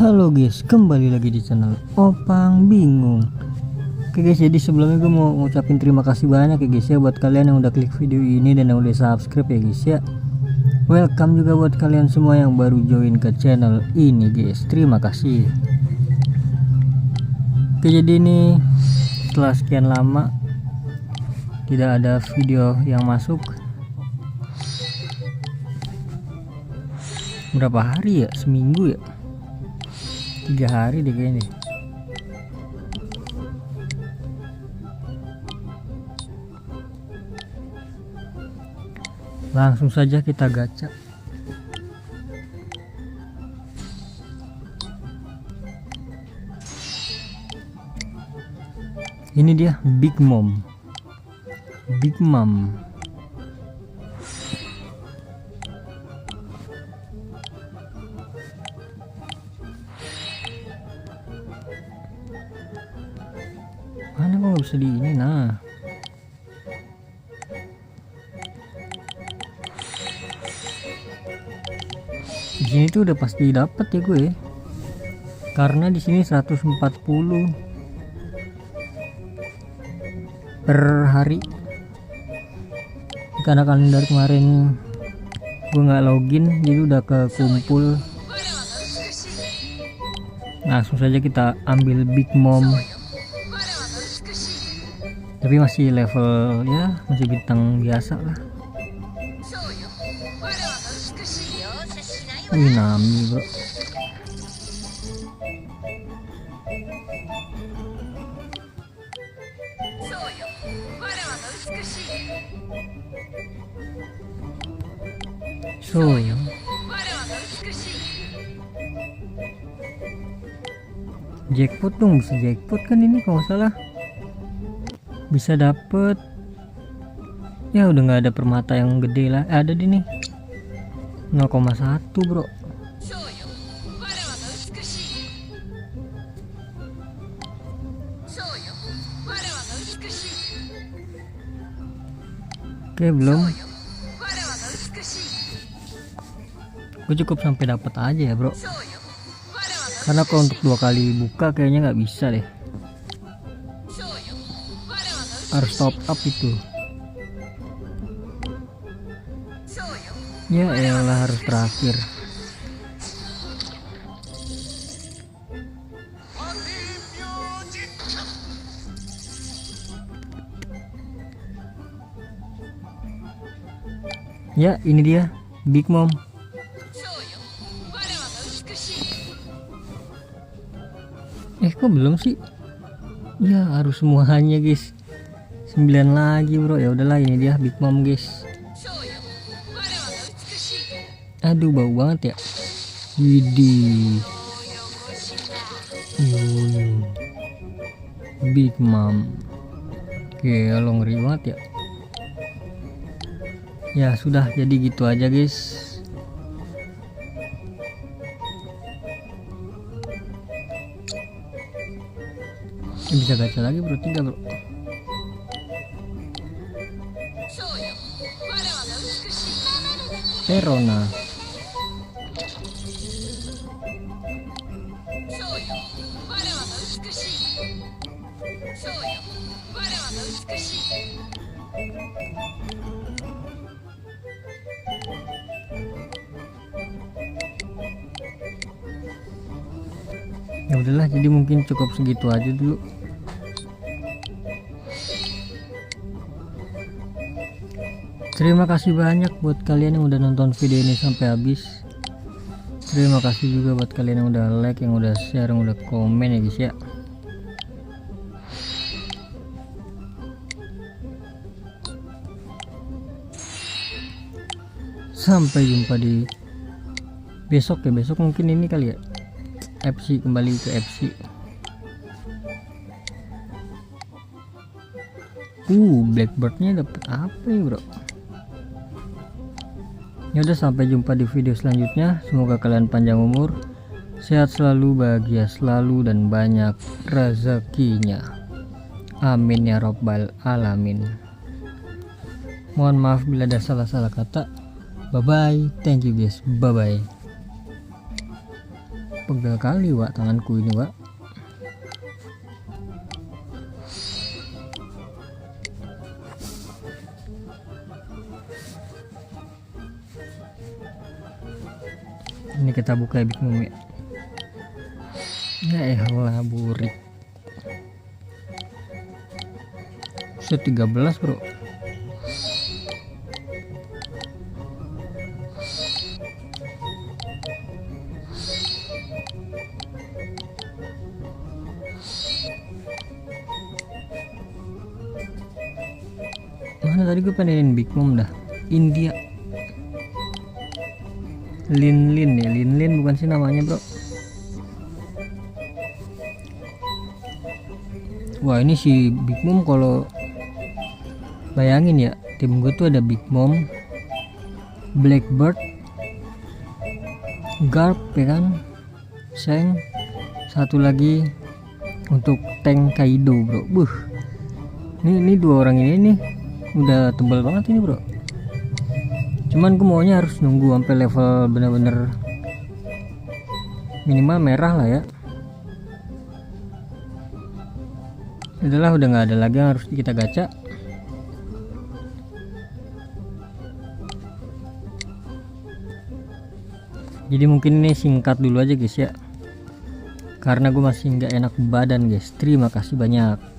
Halo guys, kembali lagi di channel Opang Bingung. Oke guys, jadi sebelumnya gue mau ngucapin terima kasih banyak ya guys ya buat kalian yang udah klik video ini dan yang udah subscribe ya guys ya. Welcome juga buat kalian semua yang baru join ke channel ini guys, terima kasih. Oke, jadi ini setelah sekian lama tidak ada video yang masuk. Berapa hari ya? Seminggu ya? 3 hari deh kayaknya. Langsung saja kita gacha. Ini dia Big Mom. Big Mom. Mana kok nggak bisa di ini? Nah, di sini tuh udah pasti dapat ya gue, karena di sini 140 per hari. Karena kalender kemarin gue nggak login, jadi udah kekumpul. Langsung saja kita ambil Big Mom. Tapi masih level ya, masih bintang biasa lah. Wih, Nami bro. Soyo. Jackpot dong, bisa jackpot kan ini kalau nggak salah. Bisa dapet ya, udah nggak ada permata yang gede lah. Ada di nih 0,1 bro. Oke, belum. Gue cukup sampai dapat aja ya bro, karena kalau untuk 2 kali buka kayaknya nggak bisa deh, harus top up itu. Ya elah, harus terakhir. Ya, ini dia Big Mom. Kok belum sih? Ya harus semuanya guys. 9 lagi bro. Ya udahlah, ini dia Big Mom guys. Aduh, bau banget ya. Widih. Big Mom. Oke, lo ngeri banget ya. Ya sudah, jadi gitu aja guys. Bisa gacha lagi bro, 3 bro. Verona. Ya udahlah, jadi mungkin cukup segitu aja dulu. Terima kasih banyak buat kalian yang udah nonton video ini sampai habis. Terima kasih juga buat kalian yang udah like, yang udah share, yang udah komen ya guys ya. Sampai jumpa di besok ya. Besok mungkin ini kali ya, FC, kembali ke FC. Blackbirdnya dapat apa ya bro? Ya udah, sampai jumpa di video selanjutnya. Semoga kalian panjang umur, sehat selalu, bahagia selalu, dan banyak rezekinya. Amin ya robbal alamin. Mohon maaf bila ada salah-salah kata. Bye bye, thank you guys, bye bye. Pegel kali Wak tanganku ini Wak. Ini kita buka Big Mom ya. Ya elah burik. 13 bro. Mana tadi gue pengen Big Mom dah. India. Lin ya, Lin bukan sih namanya bro. Wah ini si Big Mom, kalau bayangin ya, tim gue tuh ada Big Mom, Blackbird, Garp ya kan, Shang, satu lagi untuk tank Kaido bro. Ini dua orang ini nih udah tebal banget ini bro. Cuman gue maunya harus nunggu sampai level bener-bener minimal merah lah ya. Itulah udah nggak ada lagi yang harus kita gacha. Jadi mungkin ini singkat dulu aja guys ya, karena gue masih nggak enak badan guys. Terima kasih banyak.